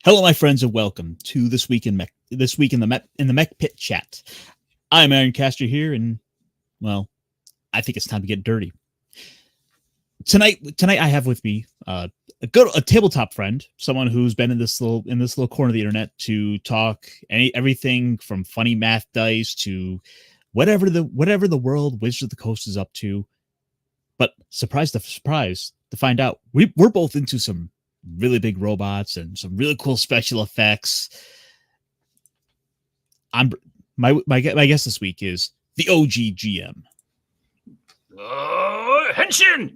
Hello, my friends, and welcome to this week in the Mechpit chat. I'm Aaron Castor here, and well, I think it's time to get dirty. Tonight, I have with me a tabletop friend, someone who's been in this little corner of the internet to talk everything from funny math dice to whatever the world Wizards of the Coast is up to. But surprise to find out we're both into some really big robots and some really cool special effects. My guest this week is the OG GM. Oh, Henshin!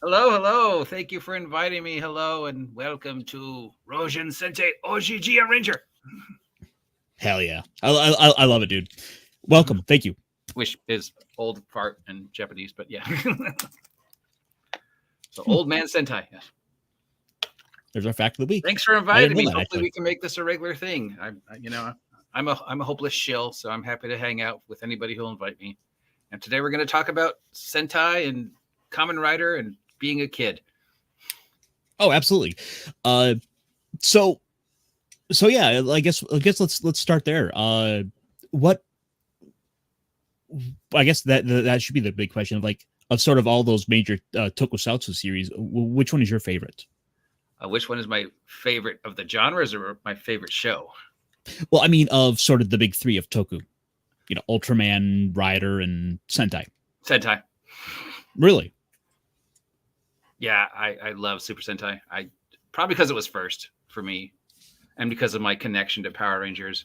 Hello. Thank you for inviting me. Hello, and welcome to Rojin Sentai OG GM Ranger. Hell yeah. I love it, dude. Welcome. Thank you. Which is old fart in Japanese, but yeah. So old man Sentai. Yes. There's our fact of the week. Thanks for inviting me. Hopefully we can make this a regular thing. I'm a hopeless shill, so I'm happy to hang out with anybody who'll invite me. And today we're going to talk about Sentai and Kamen Rider and being a kid. Oh, absolutely. So yeah, I guess let's start there. What? I guess that should be the big question of sort of all those major tokusatsu series. Which one is your favorite? Which one is my favorite of the genres or my favorite show? Well, I mean, of sort of the big three of Toku, Ultraman, Rider, and Sentai. Sentai. Really? Yeah, I love Super Sentai. Probably because it was first for me, and because of my connection to Power Rangers.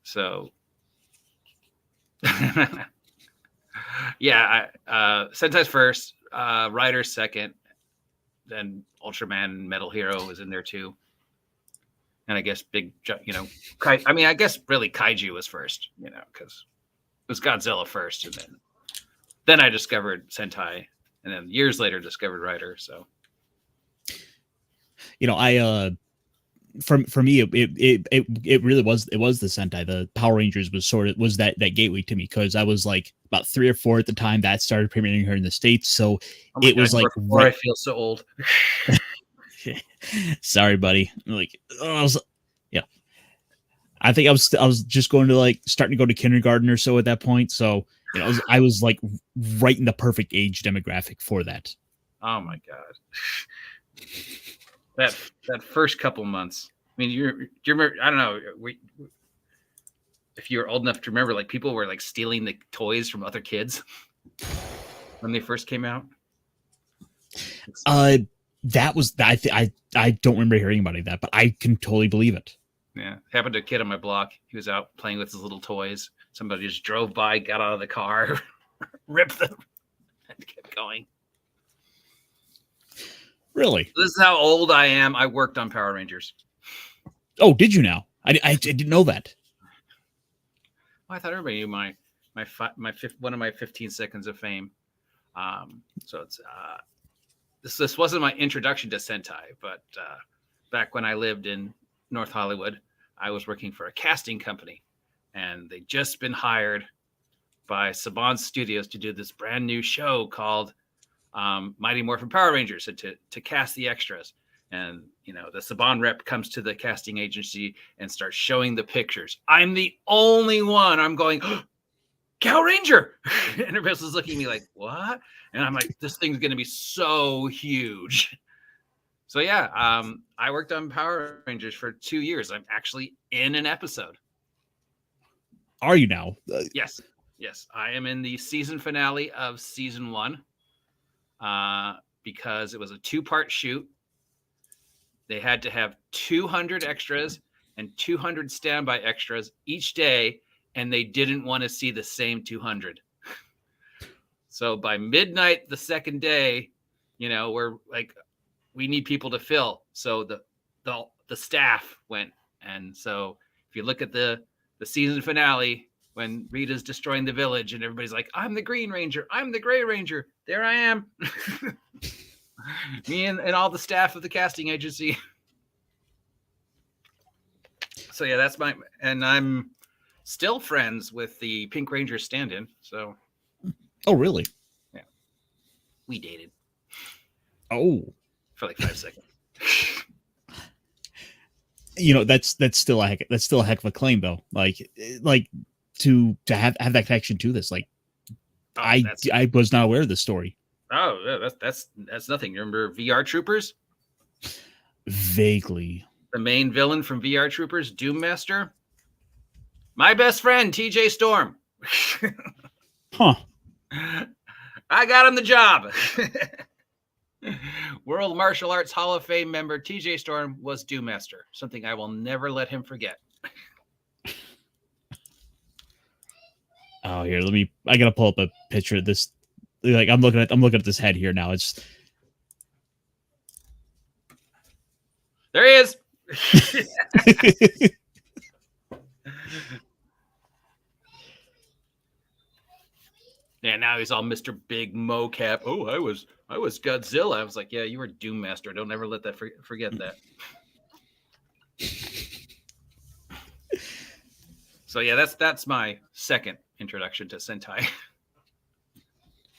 So, yeah, Sentai's first, Rider's second, then Ultraman, Metal Hero is in there too. And I guess I guess really Kaiju was first, because it was Godzilla first, and then I discovered Sentai, and then years later discovered Rider. So, for me, it really was the Sentai. The Power Rangers was that gateway to me, because I was like about 3 or 4 at the time that started premiering here in the States. So it was like I feel so old. Sorry, buddy. I think I was just going to starting to go to kindergarten or so at that point. So I was like right in the perfect age demographic for that. Oh my god, that first couple months. I mean, do you remember? I don't know. If you're old enough to remember, people were stealing the toys from other kids when they first came out. That was I don't remember hearing about that, but I can totally believe it. Yeah, happened to a kid on my block. He was out playing with his little toys. Somebody just drove by, got out of the car, ripped them, and kept going. Really? This is how old I am. I worked on Power Rangers. Oh, did you now? I didn't know that. Well, I thought everybody knew my one of my 15 seconds of fame. So it's this wasn't my introduction to Sentai, but back when I lived in North Hollywood, I was working for a casting company, and they'd just been hired by Saban Studios to do this brand new show called Mighty Morphin Power Rangers, and to cast the extras. And the Saban rep comes to the casting agency and starts showing the pictures. I'm the only one. I'm going, Cow Ranger, and everybody's looking at me like, what? And I'm like, this thing's gonna be so huge. So yeah, I worked on Power Rangers for 2 years. I'm actually in an episode. Are you now? Yes. I am in the season finale of season 1 because it was a 2-part shoot. They had to have 200 extras and 200 standby extras each day, and they didn't want to see the same 200. So by midnight the second day, we're like, we need people to fill. So the staff went. And so if you look at the season finale, when Rita's destroying the village and everybody's like, I'm the Green Ranger, I'm the Gray Ranger, there I am. Me and all the staff of the casting agency. So yeah, and I'm still friends with the Pink Ranger stand-in. So. Oh, really? Yeah. We dated. Oh. For like 5 seconds. You know, that's still a heck of a claim though. Like to have that connection to this. Like Oh, I was not aware of this story. Oh, yeah, that's nothing. You remember VR Troopers? Vaguely. The main villain from VR Troopers, Doom Master. My best friend, TJ Storm. Huh. I got him the job. World Martial Arts Hall of Fame member TJ Storm was Doom Master. Something I will never let him forget. Oh, here, I gotta pull up a picture of this. Like I'm looking at this head here now. It's there he is. Yeah, now he's all Mr. Big Mocap. Oh, I was Godzilla. I was like, yeah, you were Doom Master. Don't ever let that forget that. So yeah, that's my second introduction to Sentai.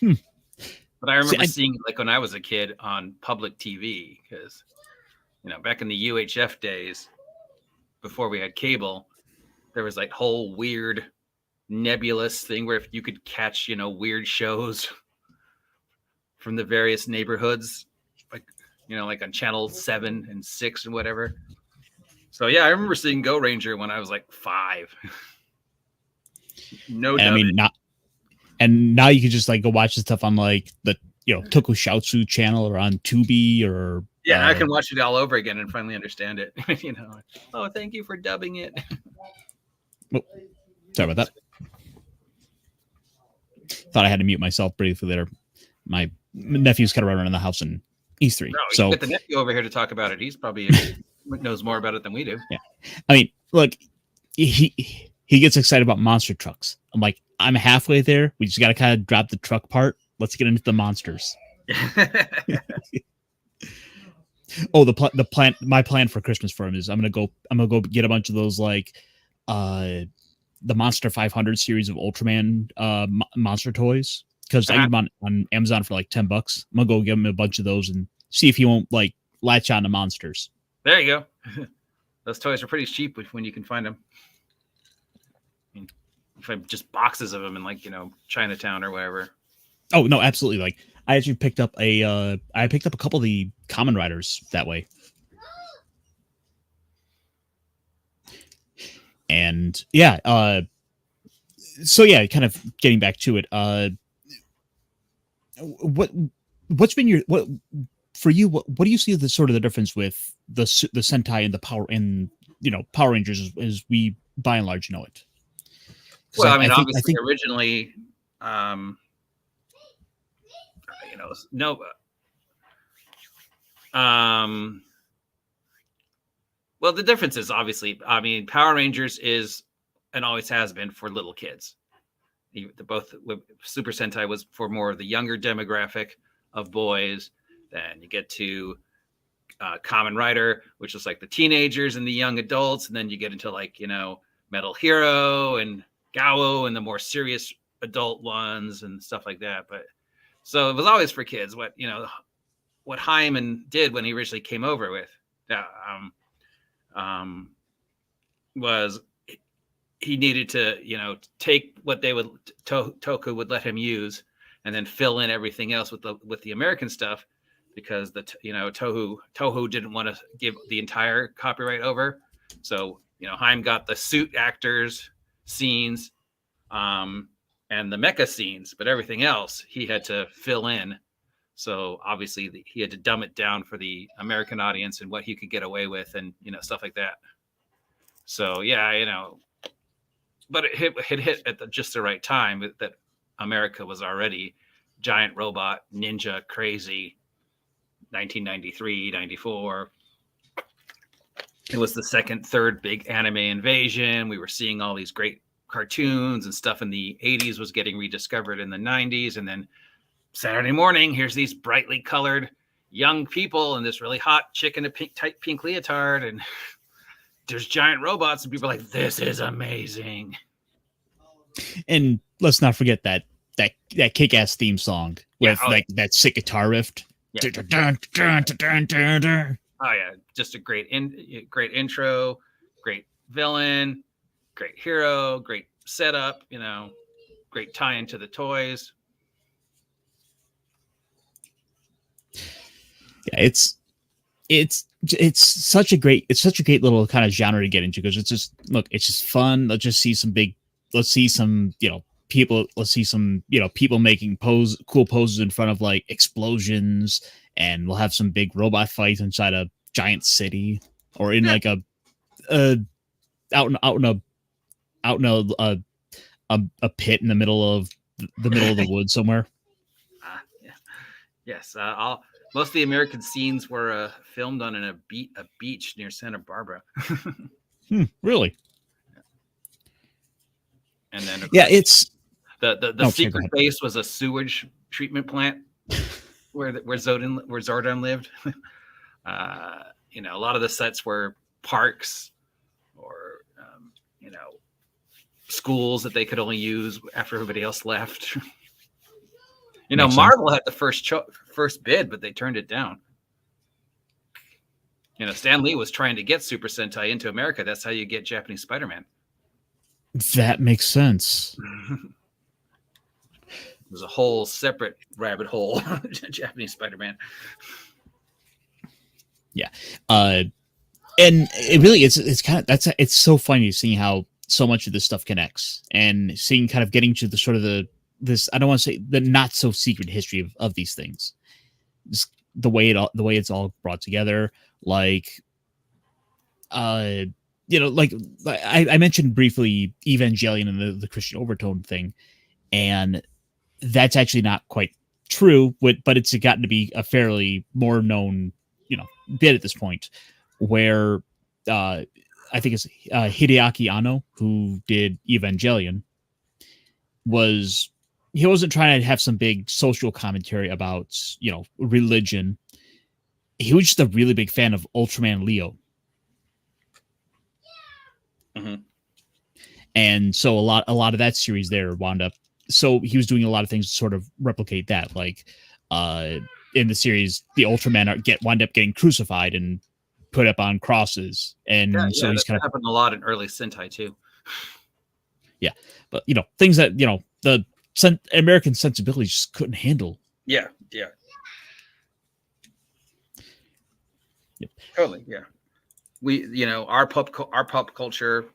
But I remember seeing it like when I was a kid on public TV, because back in the UHF days, before we had cable, there was like whole weird nebulous thing where if you could catch weird shows from the various neighborhoods, like like on channel 7 and 6 and whatever. So yeah, I remember seeing Go Ranger when I was like 5. No doubt. I mean, now you can just like go watch the stuff on like the Tokusatsu channel or on Tubi or I can watch it all over again and finally understand it. Oh, thank you for dubbing it. Oh, sorry about that. Thought I had to mute myself briefly there. My nephew's kind of running around the house in East 3. No, so get the nephew over here to talk about it. He's probably knows more about it than we do. Yeah, I mean, look, he gets excited about monster trucks. I'm like, I'm halfway there. We just got to kind of drop the truck part. Let's get into the monsters. Oh, my plan for Christmas for him is I'm gonna go get a bunch of those like the Monster 500 series of Ultraman monster toys, because I get them on Amazon for like $10. I'm gonna go give him a bunch of those and see if he won't like latch on to monsters. There you go. Those toys are pretty cheap when you can find them. I mean, if I just boxes of them in like Chinatown or wherever. Oh no, absolutely. Like I actually picked up a couple of the Kamen Riders that way. And yeah, so yeah, kind of getting back to it. What's been what for you? What do you see the sort of the difference with the Sentai and the Power Rangers as we by and large know it? Well, I mean, obviously, originally, no. Well, the difference is obviously, I mean, Power Rangers is and always has been for little kids. Both Super Sentai was for more of the younger demographic of boys. Then you get to Kamen Rider, which is like the teenagers and the young adults, and then you get into like Metal Hero and Gao and the more serious adult ones and stuff like that. But so it was always for kids. What Hyman did when he originally came over with was he needed to take what they would Toku would let him use and then fill in everything else with the American stuff, because Toho didn't want to give the entire copyright over. So Haim got the suit actors scenes and the mecha scenes, but everything else he had to fill in. So obviously he had to dumb it down for the American audience and what he could get away with and stuff like that. So yeah, but it hit at just the right time that America was already giant robot ninja crazy. 1993, 94. It was the third big anime invasion. We were seeing all these great cartoons and stuff in the 80s was getting rediscovered in the 90s. And then Saturday morning, here's these brightly colored young people and this really hot chick in a tight pink leotard. And there's giant robots and people are like, this is amazing. And let's not forget that kick-ass theme song with that sick guitar riff. Yeah. Oh yeah, just a great intro, great villain, great hero, great setup. Great tie into the toys. Yeah, it's such a great little kind of genre to get into, because it's just fun. Let's see some people, people making cool poses in front of like explosions, and we'll have some big robot fights inside a giant city, or in like a out in a pit in the middle of the woods somewhere. Yeah. Yes, most of the American scenes were filmed on a beach near Santa Barbara. Really? And then Yeah, it's the secret base was a sewage treatment plant where Zordon lived. A lot of the sets were parks or schools that they could only use after everybody else left. Marvel had the first bid, but they turned it down. Stan Lee was trying to get Super Sentai into America. That's how you get Japanese Spider-Man. That makes sense. There's a whole separate rabbit hole, Japanese Spider-Man. Yeah. And it really it's so funny seeing how so much of this stuff connects, and seeing kind of getting to the sort of this, I don't want to say the not so secret history of these things. Just the way it's all brought together. Like, like I mentioned briefly Evangelion and the Christian overtone thing, and that's actually not quite true, but it's gotten to be a fairly more known, bit at this point, where I think it's Hideaki Anno, who did Evangelion, he wasn't trying to have some big social commentary about, religion. He was just a really big fan of Ultraman Leo. Mm-hmm. And so a lot of that series there wound up. So he was doing a lot of things to sort of replicate that. Like in the series, the Ultramen wind up getting crucified and put up on crosses. And so he's kind of happened a lot in early Sentai too. Yeah. But, things that, the American sensibilities just couldn't handle. Yeah. Yeah. Yep. Totally. Yeah. We, our pop culture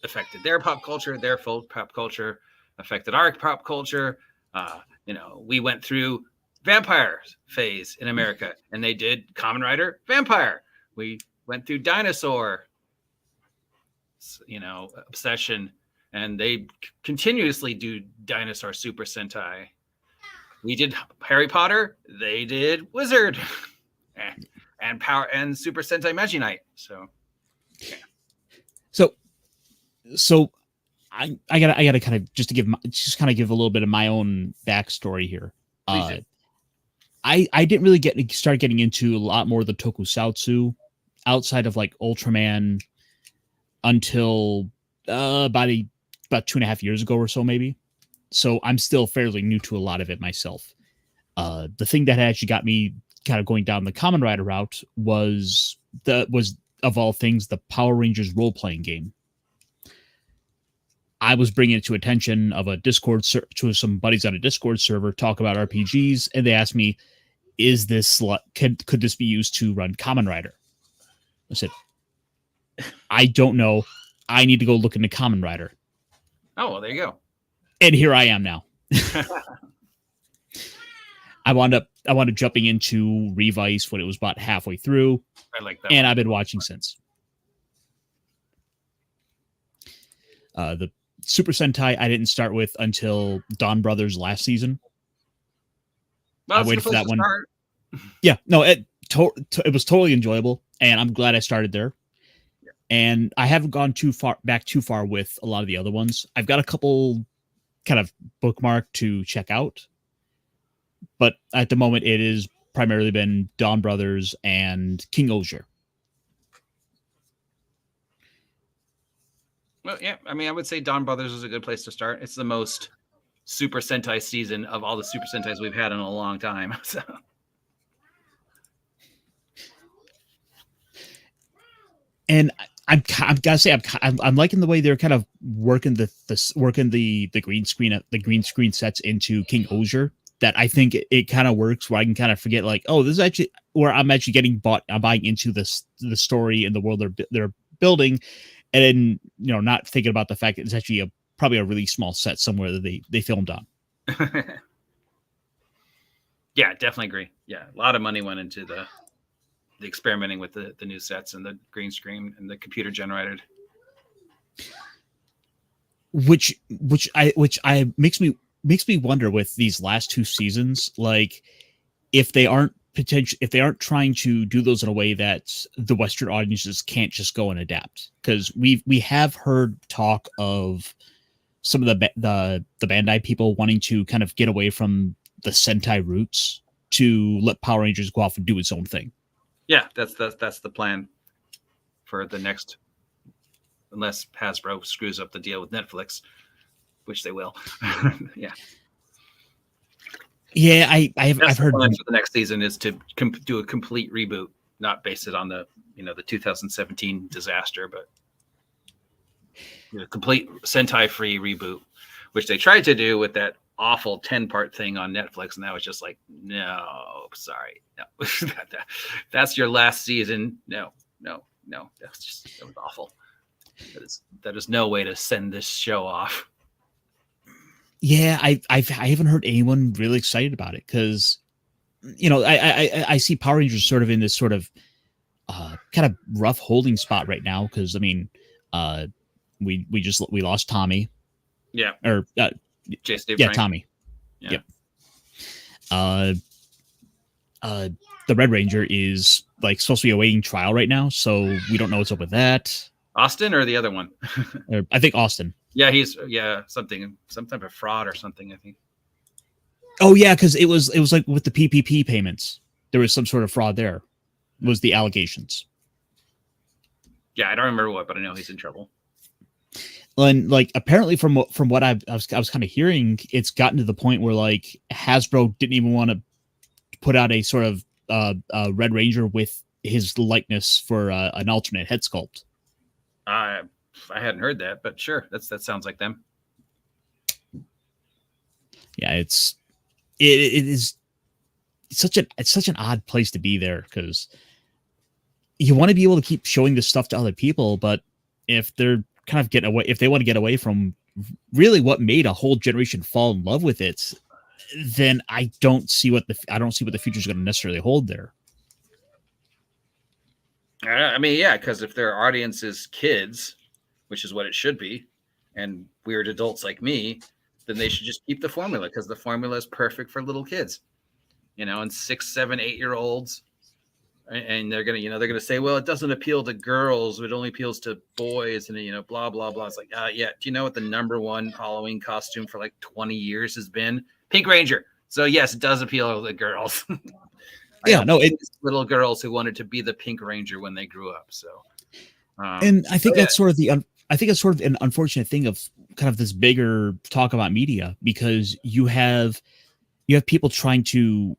affected their pop culture, their pop culture affected our pop culture. We went through vampire phase in America, and they did Kamen Rider Vampire. We went through dinosaur, obsession, and they continuously do dinosaur Super Sentai. We did Harry Potter. They did Wizard, and Power and Super Sentai Maginite. So, yeah. So I gotta kind of just give a little bit of my own backstory here. I didn't really start getting into a lot more of the tokusatsu outside of like Ultraman until about 2.5 years ago or so, maybe. So I'm still fairly new to a lot of it myself. The thing that actually got me kind of going down the Kamen Rider route was of all things the Power Rangers role-playing game. I was bringing it to attention of a Discord to some buddies on a Discord server talk about RPGs, and they asked me, "Is this could this be used to run Kamen Rider?" I said, "I don't know. I need to go look into Kamen Rider." Oh, well, there you go. And here I am now. I wound up jumping into Revice when it was about halfway through. I like that. And I've been watching since. The Super Sentai I didn't start with until Dawn Brothers last season. Well, I waited for that one. Yeah, no, it was totally enjoyable, and I'm glad I started there. Yeah. And I haven't gone too far with a lot of the other ones. I've got a couple kind of bookmarked to check out, but at the moment it is primarily been Dawn Brothers and King Osier. Well, yeah, I mean, I would say Dawn Brothers is a good place to start. It's the most Super Sentai season of all the Super Sentais we've had in a long time. So. And I'm gotta say I'm liking the way they're kind of working the green screen sets into King Osier. That I think it kind of works where I can kind of forget like, oh, this is actually where I'm actually I'm buying into the story and the world they're building, and then not thinking about the fact that it's actually probably a really small set somewhere that they filmed on. Yeah, definitely agree. Yeah, a lot of money went into the experimenting with the new sets and the green screen and the computer generated. Which I makes me wonder with these last two seasons, like if they aren't trying to do those in a way that the Western audiences can't just go and adapt, because we have heard talk of some of the Bandai people wanting to kind of get away from the Sentai roots to let Power Rangers go off and do its own thing. Yeah, that's the plan for the next, unless Hasbro screws up the deal with Netflix, which they will. Yeah. Yeah, I've heard for the next season is to do a complete reboot, not base it on the the 2017 disaster, but a complete Sentai free reboot, which they tried to do with that awful 10-part thing on Netflix, and that was just like, no, sorry, no, that's your last season. No, that was awful. That is no way to send this show off. Yeah, I haven't heard anyone really excited about it, because I see Power Rangers sort of in this sort of kind of rough holding spot right now, because I mean, we lost Tommy. Yeah. Or Jason yeah, Frank. Tommy. Yeah. Yep. The Red Ranger is like supposed to be awaiting trial right now, so we don't know what's up with that. Austin or the other one? I think Austin. Yeah, he's some type of fraud or something, I think. Oh yeah, because it was like with the PPP payments, there was some sort of fraud there. Was the allegations? Yeah, I don't remember what, but I know he's in trouble. And like apparently from what I was kind of hearing, it's gotten to the point where like Hasbro didn't even want to put out a sort of Red Ranger with his likeness for an alternate head sculpt. I hadn't heard that, but sure, that sounds like them. Yeah, it's such an odd place to be there, because you want to be able to keep showing this stuff to other people, but if they're kind of if they want to get away from really what made a whole generation fall in love with it, then I don't see what the future is going to necessarily hold there. I mean, yeah, because if their audience is kids, which is what it should be, and weird adults like me, then they should just keep the formula, because the formula is perfect for little kids, and 6, 7, 8-year-olds. And they're gonna say, well, it doesn't appeal to girls, it only appeals to boys, and blah blah blah. It's like, yeah. Do you know what the number one Halloween costume for like 20 years has been? Pink Ranger. So yes, it does appeal to the girls. Yeah, no, it's little girls who wanted to be the Pink Ranger when they grew up. So, and I think that's sort of it's sort of an unfortunate thing of kind of this bigger talk about media, because you have people trying to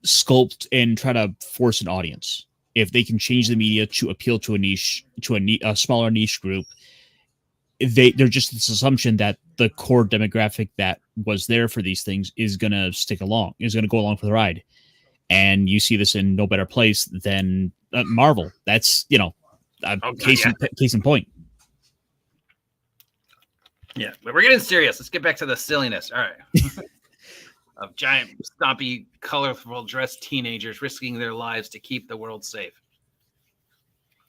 sculpt and try to force an audience. If they can change the media to appeal to a smaller niche group, they're just this assumption that the core demographic that was there for these things is going to go along for the ride. And you see this in no better place than Marvel. That's case in point. Yeah, but we're getting serious. Let's get back to the silliness. All right. Of giant, stompy, colorful dressed teenagers risking their lives to keep the world safe.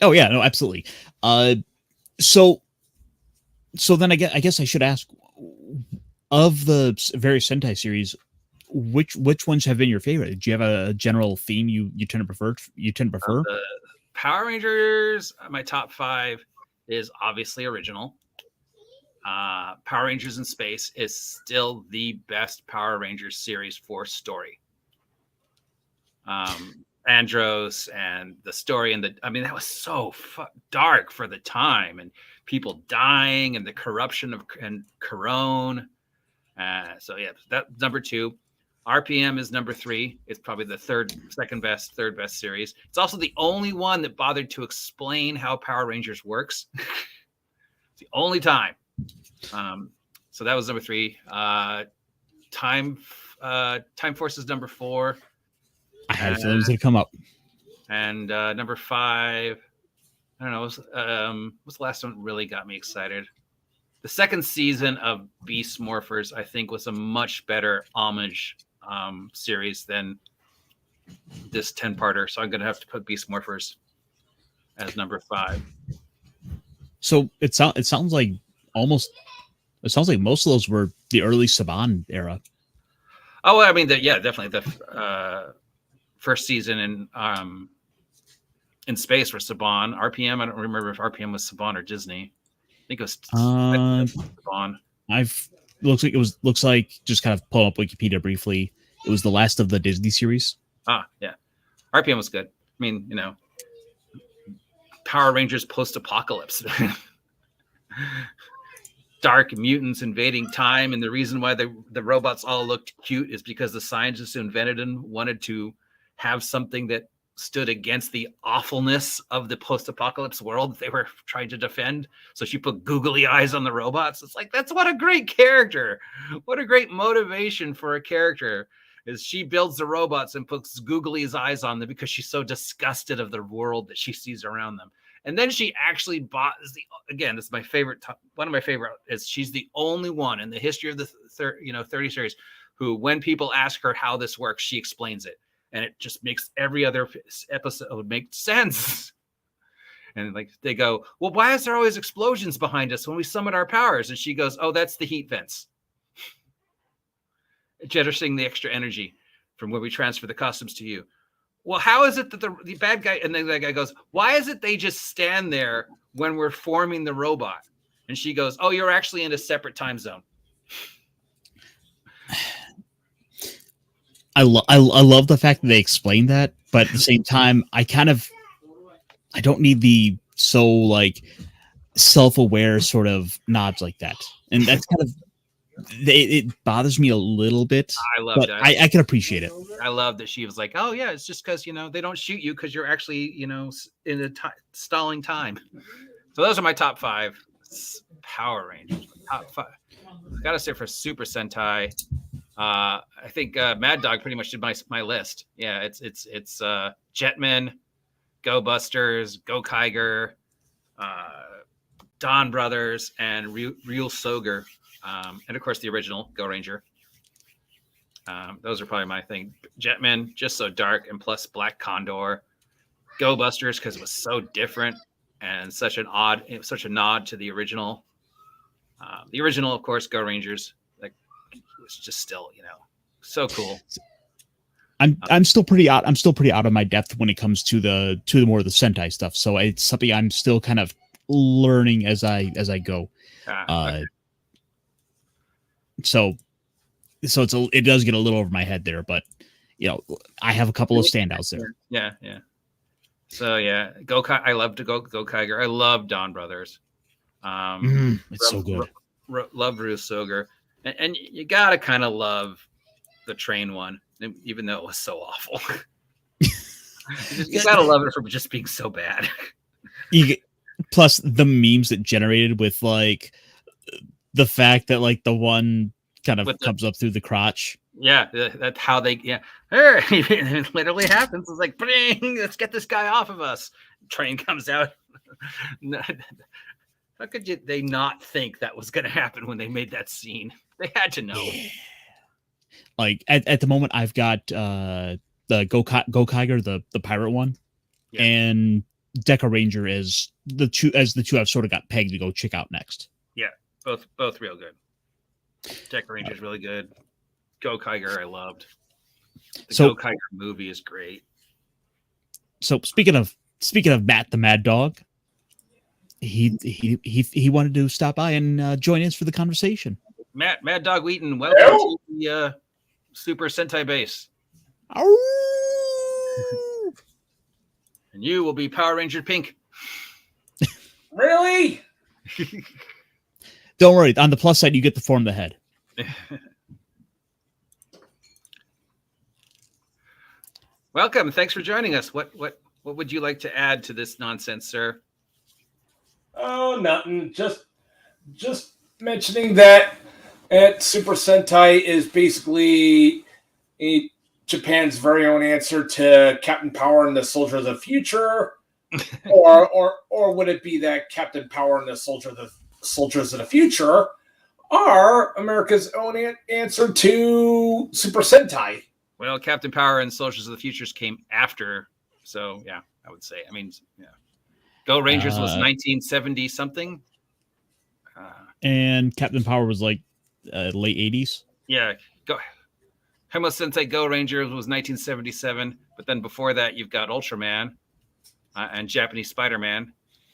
Oh yeah, no, absolutely. So then I guess I should ask, of the various Sentai series, which ones have been your favorite? Do you have a general theme you tend to prefer? The Power Rangers, my top 5 is obviously original. Power Rangers in Space is still the best Power Rangers series for story. Andros and the story that was so dark for the time, and people dying and the corruption of Corone. So yeah, that number 2. RPM is number 3. It's probably the third best series. It's also the only one that bothered to explain how Power Rangers works. It's the only time. So that was number 3. Time Force is number 4. I had a feeling it was going to come up. And number 5, I don't know. What's the last one that really got me excited? The second season of Beast Morphers, I think, was a much better homage series than this 10-parter. So I'm going to have to put Beast Morphers as number 5. So it sounds like most of those were the early Saban era. Oh, I mean, definitely the first season in space for Saban. RPM, I don't remember if RPM was Saban or Disney. I think it was Saban. Looks like just kind of pull up Wikipedia briefly. It was the last of the Disney series. Yeah. RPM was good. I mean, Power Rangers post-apocalypse. Dark mutants invading time, and the reason why the robots all looked cute is because the scientists who invented them wanted to have something that stood against the awfulness of the post-apocalypse world that they were trying to defend. So she put googly eyes on the robots. It's like, that's what a great character. What a great motivation for a character is she builds the robots and puts googly eyes on them because she's so disgusted of the world that she sees around them. And then she actually this is my favorite. One of my favorite is she's the only one in the history of the 30 series who, when people ask her how this works, she explains it. And it just makes every other episode make sense. And like they go, well, why is there always explosions behind us when we summon our powers? And she goes, oh, that's the heat vents. Jettisoning the extra energy from where we transfer the costumes to you. Well, how is it that the bad guy, and then the guy goes, why is it they just stand there when we're forming the robot? And she goes, oh, you're actually in a separate time zone. I love the fact that they explained that, but at the same time, I don't need the so like self-aware sort of nods like that, and that's kind of it bothers me a little bit. I love that. I can appreciate it. I love that she was like, oh yeah, it's just because they don't shoot you because you're actually in a stalling time. So those are my top 5 Power Rangers. Top 5. I gotta say for Super Sentai. I think Mad Dog pretty much did my list. Yeah, it's Jetman, Go Busters, Go Kiger, Don Brothers, and Real Soger, and of course the original Go Ranger. Those are probably my thing. Jetman, just so dark, and plus Black Condor. Go Busters because it was so different and such a nod to the original. The original, of course, Go Rangers. Was just still, so cool. I'm still pretty out of my depth when it comes to the more of the Sentai stuff. So it's something I'm still kind of learning as I go. Okay. So it does get a little over my head there, but I have a couple of standouts there. Yeah. So yeah, I love to go Kiger. I love Don Brothers. It's so good. Love Ruth Soger. And you gotta kind of love the train one, even though it was so awful. you gotta love it for just being so bad. Plus the memes that generated with like the fact that like the one kind of comes up through the crotch. Yeah, that's how they. Yeah, it literally happens. It's like, bring, let's get this guy off of us. Train comes out. How could they not think that was going to happen when they made that scene? They had to know. Yeah. Like at the moment, I've got the Go Kiger, the pirate one, and Deca Ranger as the two I've sort of got pegged to go check out next. Yeah, both real good. Deca Ranger is really good. Go Kiger, I loved. The Go Kiger movie is great. So speaking of Matt the Mad Dog. He wanted to stop by and join us for the conversation. Mad Dog Wheaton, welcome to the Super Sentai base. And you will be Power Ranger Pink. Really? Don't worry. On the plus side, you get to form the head. Welcome. Thanks for joining us. What would you like to add to this nonsense, sir? Oh, nothing. Just mentioning that Super Sentai is basically Japan's very own answer to Captain Power and the Soldier of the Future, or would it be that Captain Power and the Soldiers of the Future are America's own answer to Super Sentai? Well, Captain Power and Soldiers of the Futures came after, so yeah, I would say. I mean, yeah, Go Rangers was 1970 something, and Captain Power was like late 80s. Yeah, Hemo Sensei Go Rangers was 1977, but then before that, you've got Ultraman and Japanese Spider-Man.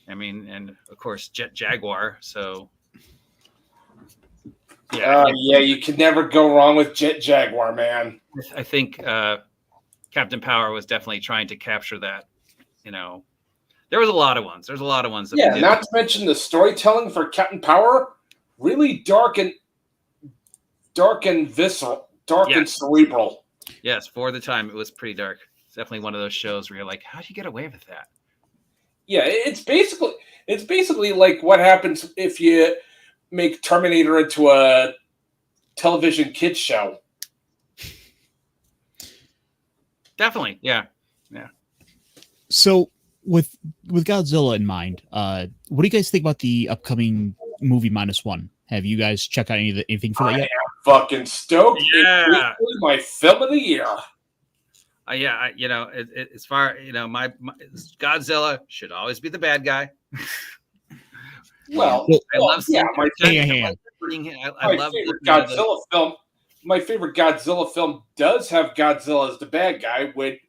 I mean, and of course Jet Jaguar. So yeah, you can never go wrong with Jet Jaguar, man. I think Captain Power was definitely trying to capture that. You know, there was a lot of ones. There's a lot of ones. That not to mention the storytelling for Captain Power, really dark and visceral, and cerebral. Yes, for the time, it was pretty dark. It's definitely one of those shows where you're like, how do you get away with that? Yeah, it's basically like what happens if you make Terminator into a television kids show. Definitely, yeah. So with Godzilla in mind, what do you guys think about the upcoming movie -1? Have you guys checked out anything for that yet? I am fucking stoked. Yeah, it's my film of the year. As far my Godzilla should always be the bad guy. Well, I love my favorite Godzilla film. My favorite Godzilla film does have Godzilla as the bad guy, with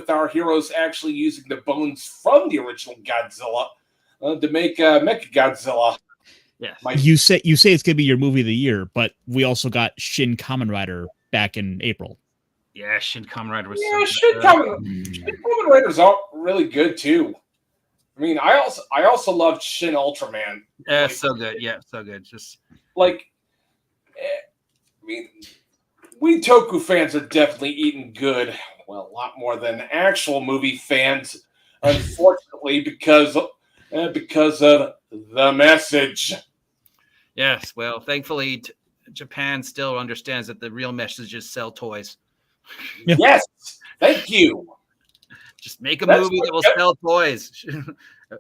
our heroes actually using the bones from the original Godzilla to make Mechagodzilla. Yes. You say it's gonna be your movie of the year, but we also got Shin Kamen Rider back in April. Yeah, Shin Kamen Rider was Shin Kamen Rider's all really good too. I mean, I also loved Shin Ultraman. Yeah, so good. Yeah, so good. Just like, I mean, we Toku fans are definitely eating good. Well, a lot more than actual movie fans, unfortunately, because of the message. Yes, well, thankfully, Japan still understands that the real message is sell toys. Yeah. Yes, thank you. Just make a movie that will sell toys.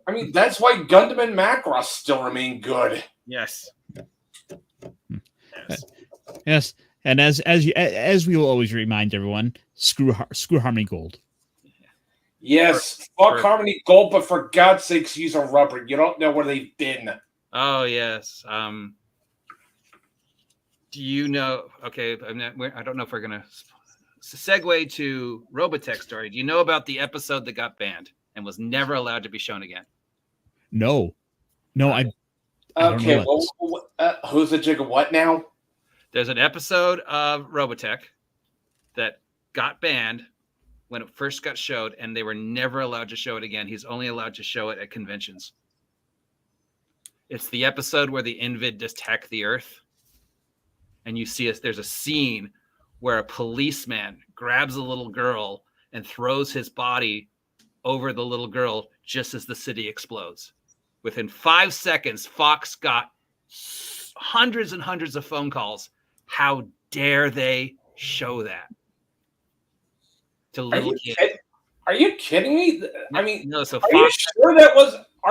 I mean, that's why Gundam and Macross still remain good. Yes. Yes. And as we will always remind everyone, screw Harmony Gold. Yes, fuck Harmony Gold, but for God's sakes, use a rubber. You don't know where they've been. Oh yes. Do you know? Okay, I don't know if we're gonna segue to Robotech story. Do you know about the episode that got banned and was never allowed to be shown again? No, I okay, who's the jig of what now? There's an episode of Robotech that got banned when it first got showed, and they were never allowed to show it again. He's only allowed to show it at conventions. It's the episode where the Invid attack the Earth, and you see there's a scene where a policeman grabs a little girl and throws his body over the little girl just as the city explodes. Within 5 seconds, Fox got hundreds and hundreds of phone calls. How dare they show that to little kids? Are you kidding me? I mean, no. So are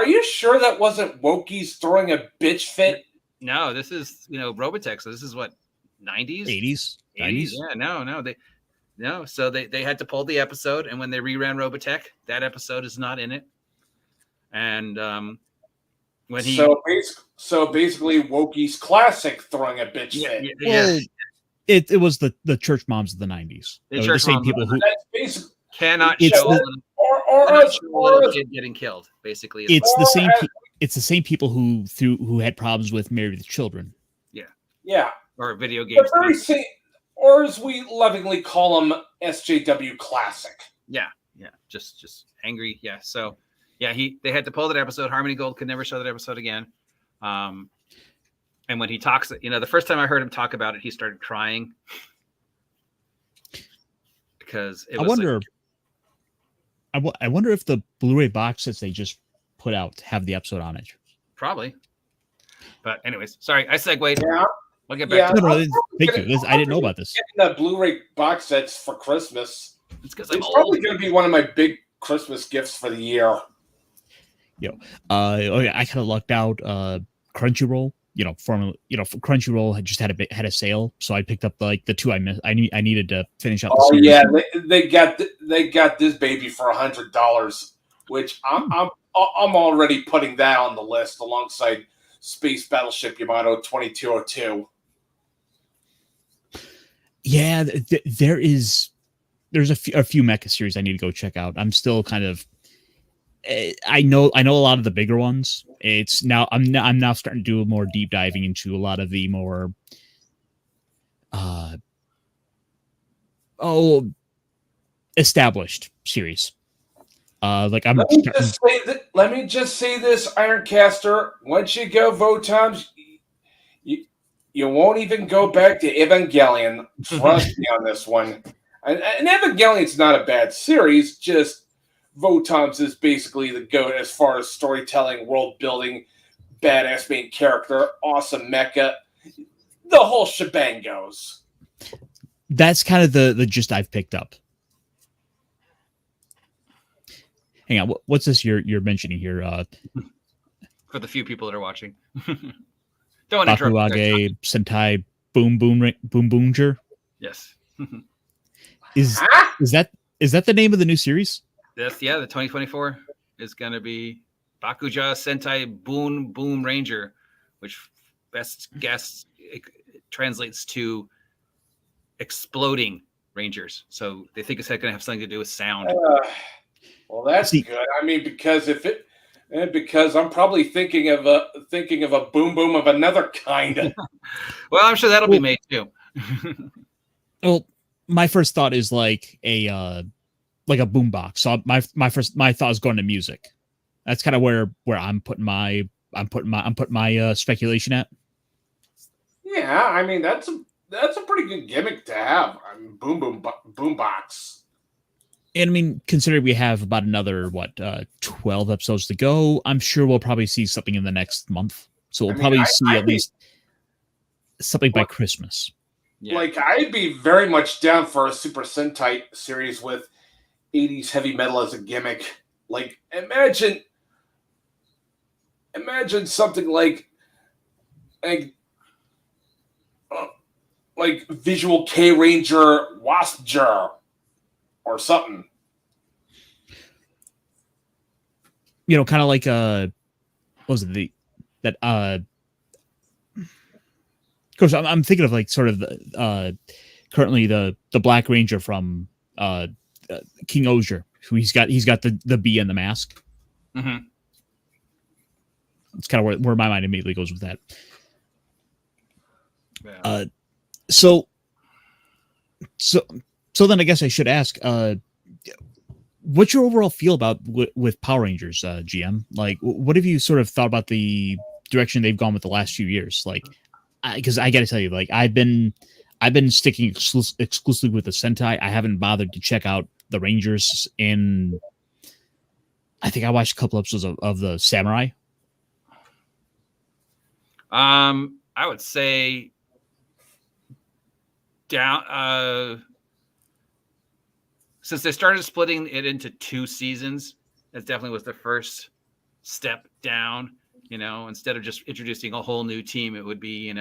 you sure that wasn't Wokies throwing a bitch fit? No, this is Robotech. So this is what 90s, 80s. Yeah, So they had to pull the episode, and when they reran Robotech, that episode is not in it. And when he so basically Wokies classic throwing a bitch fit. Well, it was the church moms of the 90s. The same people who cannot show a little kid getting killed. Basically, it's the same people who had problems with Married with Children. Yeah, or video games. Or as we lovingly call them, SJW classic. Yeah, just angry. Yeah, so. Yeah, they had to pull that episode. Harmony Gold could never show that episode again. And when he talks, the first time I heard him talk about it, he started crying. because it I was wonder. I wonder if the Blu-ray box sets they just put out have the episode on it. probably. But anyways, sorry, I segued. Yeah, We'll get back to No, it. thank you. I didn't know about this. Getting the Blu-ray box sets for Christmas. It's because I'm It's old. probably going to be one of my big Christmas gifts for the year. I kind of lucked out. Crunchyroll, Crunchyroll had just had a sale, so I picked up the two I missed. I needed to finish out. Oh the series. yeah, they got this baby for $100, which I'm already putting that on the list alongside Space Battleship Yamato 2202. Yeah, there's a few mecha series I need to go check out. I'm still kind of. I know a lot of the bigger ones. It's now I'm now starting to do more deep diving into a lot of the more established series. Let me just say this, Ironcaster. Once you go Votons, you won't even go back to Evangelion. Trust me on this one. And Evangelion's not a bad series, just Votons is basically the GOAT as far as storytelling, world building, badass main character, awesome mecha. The whole shebang goes. That's kind of the gist I've picked up. Hang on, what's this you're mentioning here? For the few people that are watching. Don't interrupt. Bakuage, Sentai, Boonger. Yes. Is that the name of the new series? Yes, yeah, the 2024 is going to be Bakuja Sentai Boom Ranger, which best guess translates to exploding rangers. So they think it's going to have something to do with sound. Well, that's good. I mean, because I'm probably thinking of a boom of another kind. Well, I'm sure that'll be made too. Well, my first thought is like a boombox. So my thought is going to music. That's kind of where I'm putting my speculation at. Yeah, I mean that's a pretty good gimmick to have. I mean, boombox. And I mean, considering we have about another 12 episodes to go, I'm sure we'll probably see something in the next month. So we'll probably see at least something by Christmas. Yeah. Like I'd be very much down for a Super Sentai series with 80s heavy metal as a gimmick. Like imagine something like Visual K Ranger Waspjar or something. Kind of like what was it of course I'm thinking of like sort of currently the Black Ranger from King Osier, who he's got the bee and the mask. Mm-hmm. It's kind of where my mind immediately goes with that. Yeah. So then I guess I should ask, what's your overall feel about with Power Rangers, GM? Like, what have you sort of thought about the direction they've gone with the last few years? Like, because I got to tell you, like, I've been sticking exclusively with the Sentai. I haven't bothered to check out the Rangers I think I watched a couple episodes of the Samurai. I would say down since they started splitting it into 2 seasons, that definitely was the first step down. Instead of just introducing a whole new team, it would be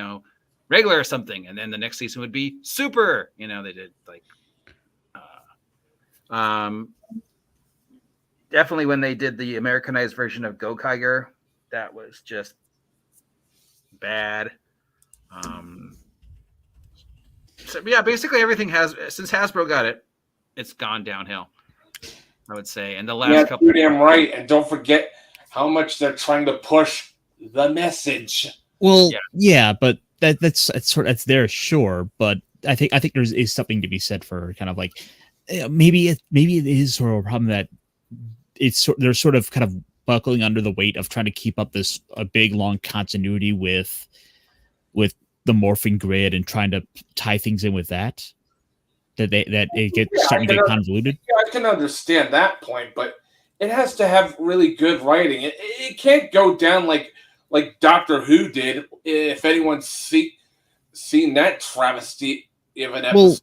regular or something, and then the next season would be super. They did like definitely when they did the Americanized version of Gokaiger, that was just bad. So yeah, basically everything since Hasbro got it, it's gone downhill, I would say. And the last couple, you're damn right. And don't forget how much they're trying to push the message. Well, yeah, but that's there, sure. But I think there is something to be said for kind of like maybe it is sort of a problem that they're sort of kind of buckling under the weight of trying to keep up a big long continuity with the morphing grid and trying to tie things in with that. that it gets Yeah, starting to get convoluted. Yeah, I can understand that point, but it has to have really good writing. It can't go down like Doctor Who did. If anyone's seen that travesty of an episode. Well,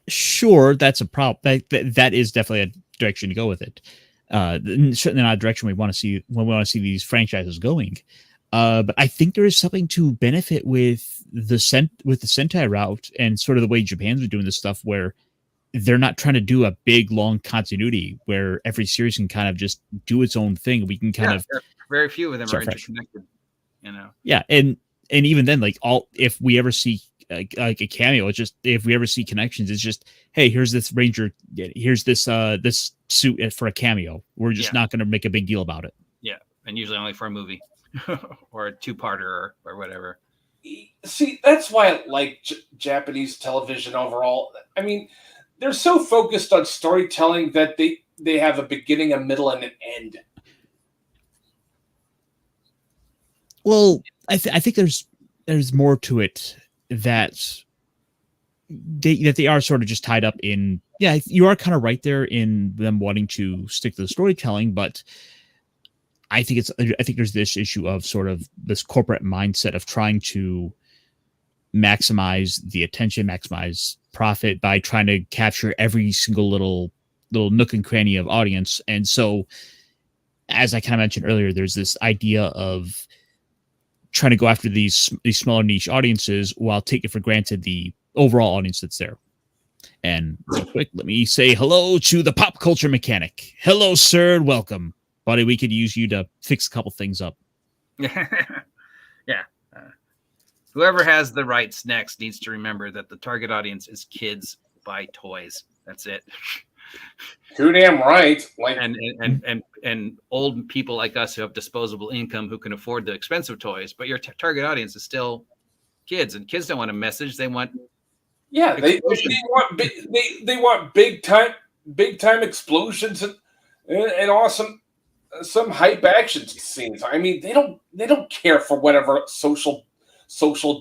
sure, that's a problem. That is definitely a direction to go with it. Certainly not a direction we want to see when we want to see these franchises going. But I think there is something to benefit with the Sentai route and sort of the way Japan's been doing this stuff, where they're not trying to do a big long continuity where every series can kind of just do its own thing. We can kind of very few of them are fresh. interconnected. Yeah, and even then, like if we ever see like a cameo, it's just if we ever see connections, it's just hey, here's this ranger, here's this this suit for a cameo. We're just not going to make a big deal about it. Yeah, and usually only for a movie or a two-parter or whatever. See, that's why I like Japanese television overall. I mean, they're so focused on storytelling that they have a beginning, a middle, and an end. Well, I think there's more to it that they are sort of just tied up in. Yeah, you are kind of right there in them wanting to stick to the storytelling, but I think there's this issue of sort of this corporate mindset of trying to maximize the attention, maximize profit by trying to capture every single little nook and cranny of audience. And so, as I kind of mentioned earlier, there's this idea of trying to go after these smaller niche audiences while taking for granted the overall audience that's there. And real quick, let me say hello to the pop culture mechanic. Hello, sir. Welcome, buddy. We could use you to fix a couple things up. Yeah. Whoever has the rights next needs to remember that the target audience is kids who buy toys. That's it. Too damn right. Like and old people like us who have disposable income who can afford the expensive toys, but your target audience is still kids, and kids don't want a message. They want they want big time explosions and awesome some hype action scenes. I mean, they don't care for whatever social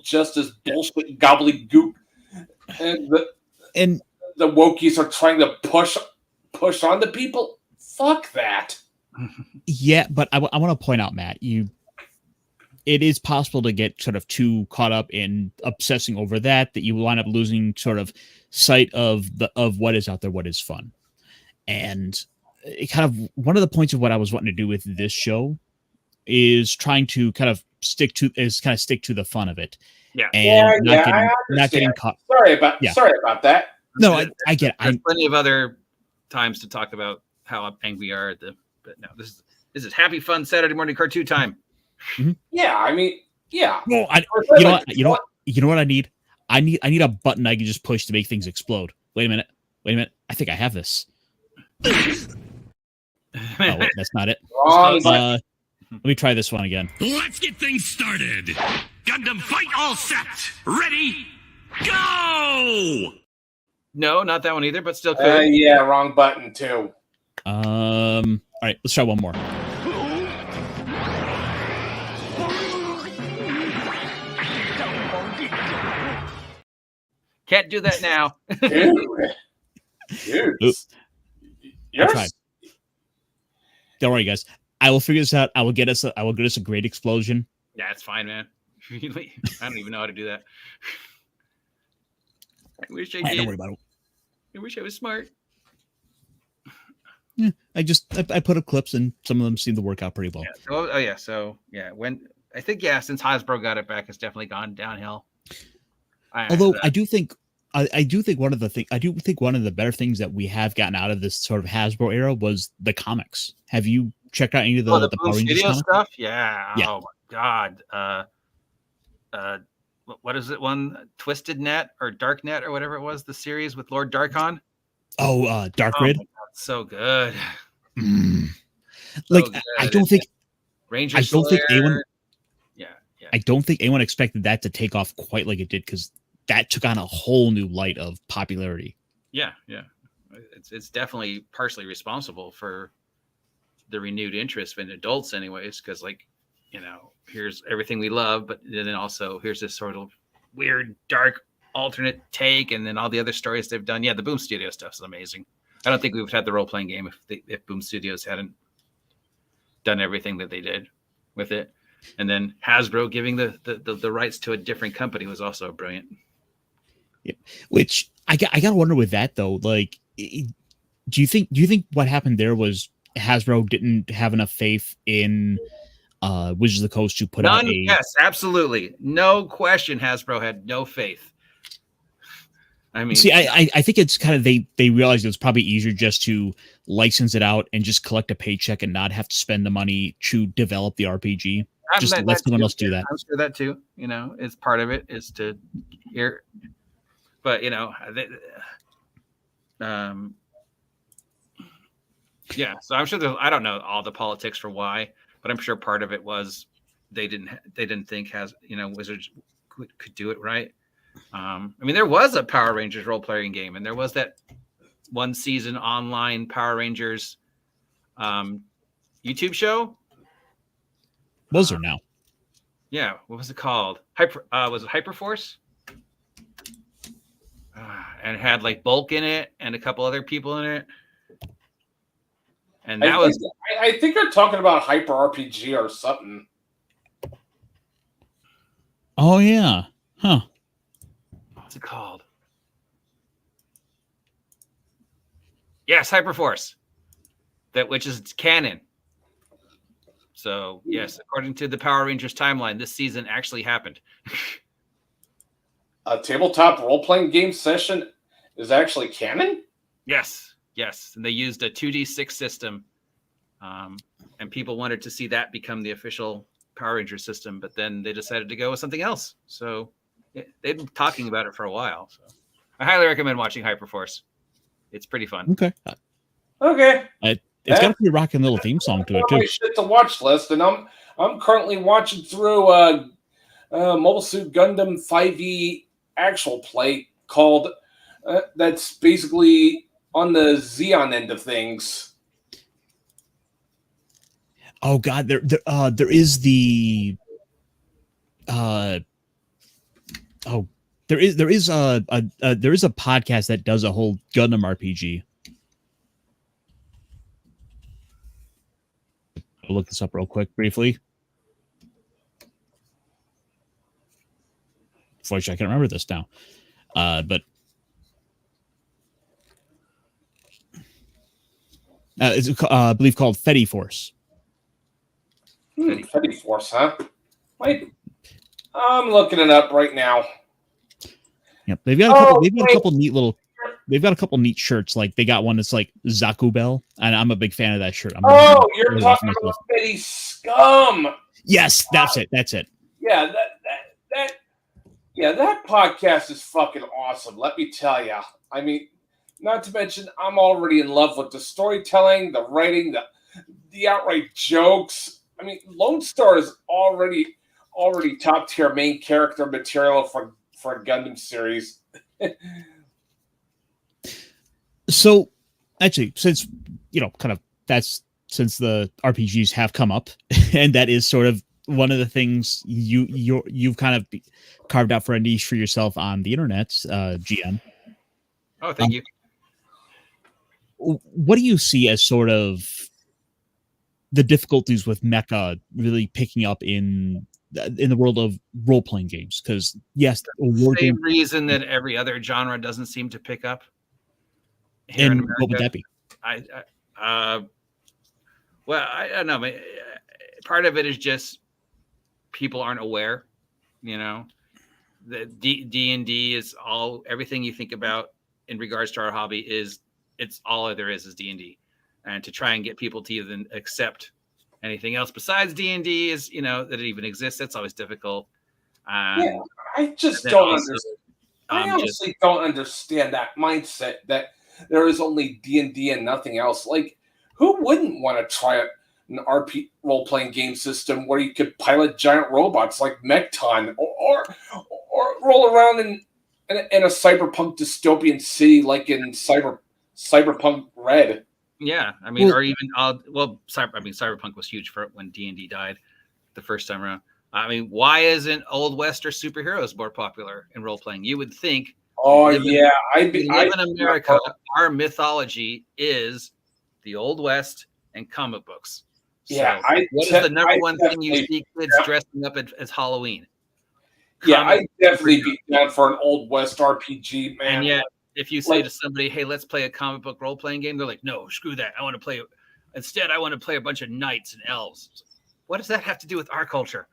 justice bullshit gobbledygook and the wokies are trying to push on the people. Fuck that. Yeah, but I want to point out, Matt, it is possible to get sort of too caught up in obsessing over that you wind up losing sort of sight of what is out there, what is fun. And it kind of one of the points of what I was wanting to do with this show is trying to kind of stick to the fun of it. Yeah. And not getting caught. Sorry about that. No, I get it. There's plenty of other times to talk about how angry we are at but no, this is happy fun Saturday morning cartoon time. Mm-hmm. Yeah, I mean, yeah. No, you know what I need? I need a button I can just push to make things explode. Wait a minute. I think I have this. Oh, wait, that's not it. Let me try this one again. Let's get things started. Gundam fight all set. Ready? Go! No, not that one either, but still cool. Yeah, wrong button too. All right, let's try one more. Can't do that now. Dude. Yes. Don't worry, guys. I will figure this out. I will get us a great explosion. Yeah, it's fine, man. I don't even know how to do that. I wish I did. Don't worry about it. I wish I was smart. Yeah, I put up clips and some of them seem to work out pretty well. Yeah. So since Hasbro got it back, it's definitely gone downhill. Although I do think one of the better things that we have gotten out of this sort of Hasbro era was the comics. Have you checked out any of the Power Rangers stuff? Yeah. Oh my God. What is it? One Twisted Net or Dark Net or whatever it was. The series with Lord Darkon. Oh, Dark Rid. So good. Like good. I don't think anyone. Yeah. I don't think anyone expected that to take off quite like it did, because that took on a whole new light of popularity. Yeah. It's definitely partially responsible for the renewed interest in adults, anyways, because here's everything we love, but then also here's this sort of weird, dark, alternate take, and then all the other stories they've done. Yeah, the Boom Studio stuff is amazing. I don't think we would have had the role playing game if Boom Studios hadn't done everything that they did with it. And then Hasbro giving the rights to a different company was also brilliant. Yeah. Which I gotta wonder with that though. Like, do you think what happened there was Hasbro didn't have enough faith in Wizards of the Coast to put out a? Yes, absolutely, no question. Hasbro had no faith. I mean, see, I think it's kind of they realized it was probably easier just to license it out and just collect a paycheck and not have to spend the money to develop the RPG. Just let someone else do that. I'm sure that too. You know, is part of it is to hear, but you know, yeah. So I'm sure there's. I don't know all the politics for why, but I'm sure part of it was they didn't think Wizards could do it right. I mean, there was a Power Rangers role playing game, and there was that one season online Power Rangers YouTube show. Was there now? Yeah, what was it called? Was it Hyperforce? And it had like Bulk in it and a couple other people in it. And that I think you're talking about Hyper RPG or something. Oh yeah, huh? What's it called? Yes, Hyperforce. Which is canon. So, yes, according to the Power Rangers timeline, this season actually happened. A tabletop role-playing game session is actually canon? Yes. And they used a 2D6 system. And people wanted to see that become the official Power Ranger system, but then they decided to go with something else. So, they've been talking about it for a while. So, I highly recommend watching Hyperforce. It's pretty fun. Okay. It's got a pretty rocking little theme song to it too. My shit to watch list, and I'm currently watching through Mobile Suit Gundam 5e actual play called that's basically on the Xeon end of things. Oh God, there is the there is a podcast that does a whole Gundam RPG. I'll look this up real quick, briefly. Unfortunately, I can't remember this now. But it's I believe called Fetty Force. Fetty Force, huh? Wait, I'm looking it up right now. Yep, they've got a couple neat little. They've got a couple neat shirts. Like they got one that's like Zaku Bell, and I'm a big fan of that shirt. You're talking about Fetty Scum. Yes, that's it. That's it. Yeah, that podcast is fucking awesome. Let me tell you. I mean, not to mention, I'm already in love with the storytelling, the writing, the outright jokes. I mean, Lone Star is already top tier main character material for a Gundam series. So, actually, since since the RPGs have come up, and that is sort of one of the things you've kind of carved out for a niche for yourself on the internet, GM. Oh, thank you. What do you see as sort of the difficulties with mecha really picking up in the world of role-playing games? Because yes, the same reason that every other genre doesn't seem to pick up. And what would that be? Well, I don't know. Part of it is just people aren't aware. You know, the D&D is everything you think about in regards to our hobby it's all there is D&D, and to try and get people to even accept anything else besides D&D is that it even exists. That's always difficult. Yeah, I just don't understand. I honestly don't understand that mindset that there is only D&D and nothing else. Like, who wouldn't want to try an RP role-playing game system where you could pilot giant robots like Mechton, or roll around in a cyberpunk dystopian city like in Cyberpunk Red? Yeah, I mean, or even Cyberpunk was huge for when D&D died the first time around. I mean, why isn't Old West or superheroes more popular in role playing? You would think. Oh we live in- yeah, we live in America. Our mythology is the Old West and comic books. Yeah, So, what is the number one thing you see kids dressing up as Halloween? Yeah, I'd definitely be down for an Old West RPG, man. And yet, if you say to somebody, "Hey, let's play a comic book role playing game," they're like, "No, screw that. I want to play. Instead, I want to play a bunch of knights and elves." What does that have to do with our culture?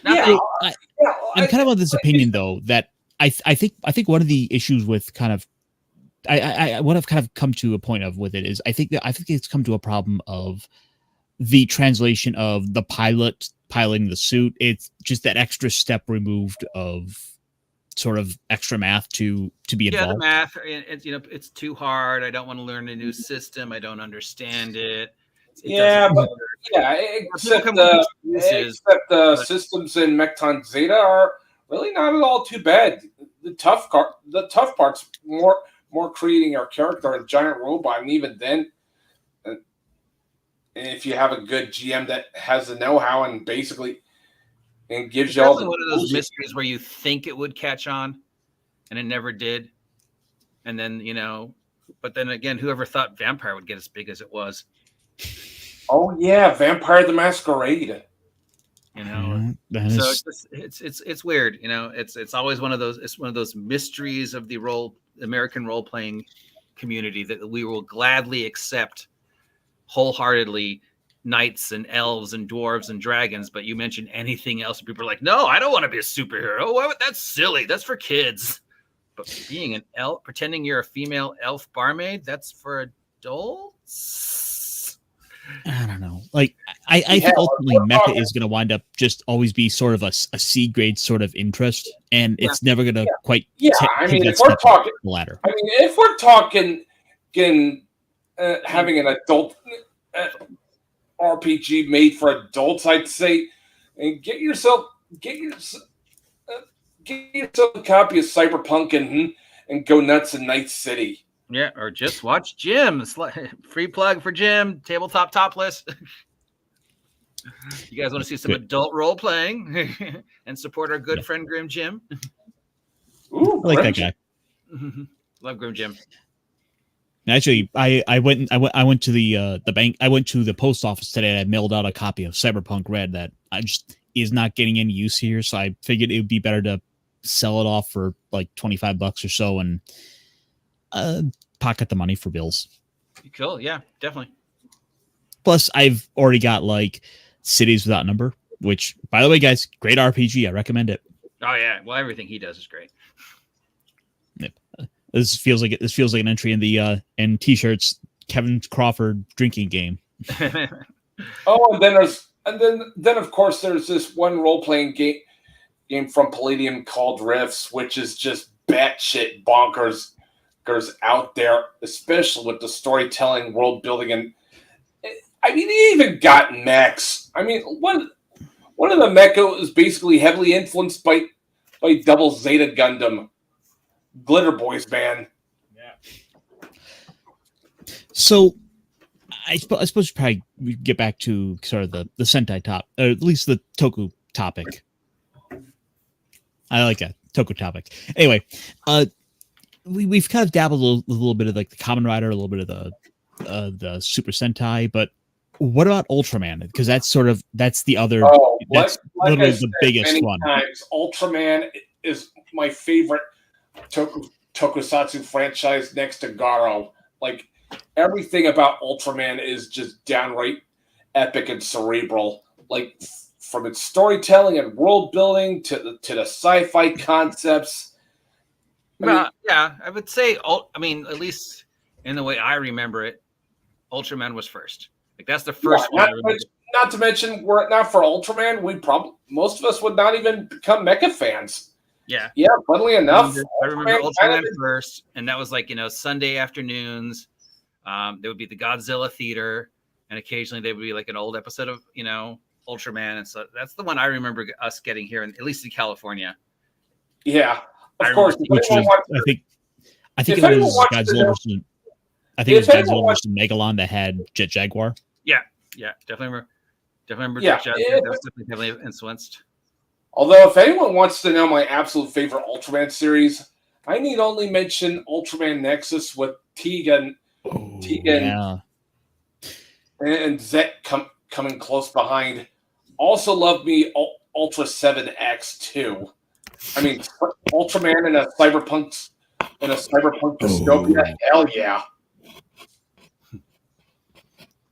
I'm kind of of this opinion though that I think one of the issues with kind of what I've kind of come to a point of with it is I think it's come to a problem of the translation of the piloting the suit. It's just that extra step removed of sort of extra math to be involved. Yeah, the math. It's too hard. I don't want to learn a new system. I don't understand it. Except the systems in Mechton Zeta are really not at all too bad. The tough part's more creating our character and giant robot, and even then, and if you have a good GM that has the know-how and basically and gives you all the one of those mysteries where you think it would catch on, and it never did, and then but then again, whoever thought Vampire would get as big as it was? Oh yeah, Vampire the Masquerade. So it's weird. It's always one of those. It's one of those mysteries of the American role playing community that we will gladly accept wholeheartedly. Knights and elves and dwarves and dragons, but you mention anything else, and people are like, "No, I don't want to be a superhero. That's silly. That's for kids." But being an elf, pretending you're a female elf barmaid, that's for adults. I don't know. Like, I think ultimately mecha is going to wind up just always be sort of a C grade sort of interest, and it's never going to quite. If we're talking the ladder. I mean, if we're talking, having an adult RPG made for adults, I'd say, and get yourself a copy of Cyberpunk and go nuts in Night City. Yeah, or just watch Jim. Free plug for Jim. Tabletop Topless. You guys want to see some adult role playing and support our good friend Grim Jim? Ooh, I like that guy. Love Grim Jim. Actually, I went to the bank. I went to the post office today, and I mailed out a copy of Cyberpunk Red that I just is not getting any use here. So I figured it would be better to sell it off for like $25 or so and pocket the money for bills. Cool. Yeah, definitely. Plus, I've already got like Cities Without Number, which, by the way, guys, great RPG. I recommend it. Oh yeah, well, everything he does is great. Yep. This feels like an entry in the in T-shirts Kevin Crawford drinking game. Oh, and then of course there's this one role playing game from Palladium called Rifts, which is just batshit bonkers out there, especially with the storytelling, world building, and I mean, he even got mechs. I mean, one of the mecha is basically heavily influenced by Double Zeta Gundam. Glitter Boys, man. Yeah. So, I suppose probably we get back to sort of the Sentai or at least the Toku topic. I like that Toku topic. Anyway, we've kind of dabbled a little bit of like the Kamen Rider, a little bit of the Super Sentai, but what about Ultraman? Because that's the other. That's literally the biggest one. Ultraman is my favorite Tokusatsu franchise next to Garo. Like, everything about Ultraman is just downright epic and cerebral. Like, from its storytelling and world building to the sci-fi concepts. I would say, at least in the way I remember it, Ultraman was first. Like, that's the first one. Not to mention, were it not for Ultraman, most of us would not even become mecha fans. Yeah. Yeah, funnily enough. I remember Ultraman first, and that was like, Sunday afternoons. There would be the Godzilla Theater, and occasionally there would be like an old episode of, Ultraman. And so that's the one I remember us getting here, at least in California. Yeah. Of course. I think it was Godzilla versus Godzilla versus Megalon that had Jet Jaguar. Yeah, definitely remember Yeah, that was definitely heavily influenced. Although, if anyone wants to know my absolute favorite Ultraman series, I need only mention Ultraman Nexus with Tegan Yeah. and Zet coming close behind. Also love me Ultra 7X too. I mean, Ultraman in a cyberpunk dystopia. Hell yeah!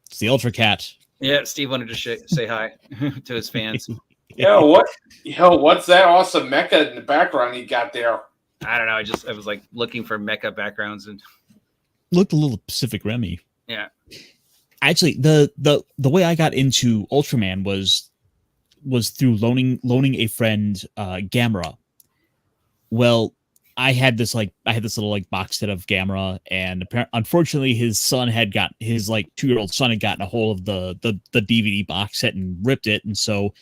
It's the Ultra Cat. Yeah, Steve wanted to say hi to his fans. What's that awesome mecha in the background you got there? I don't know. I was like looking for mecha backgrounds and Looked a little Pacific Remy. yeah. Actually, the way I got into Ultraman was through loaning a friend Gamera. Well, I had this little like box set of Gamera, and unfortunately his 2-year-old son had gotten a hold of the DVD box set and ripped it, and so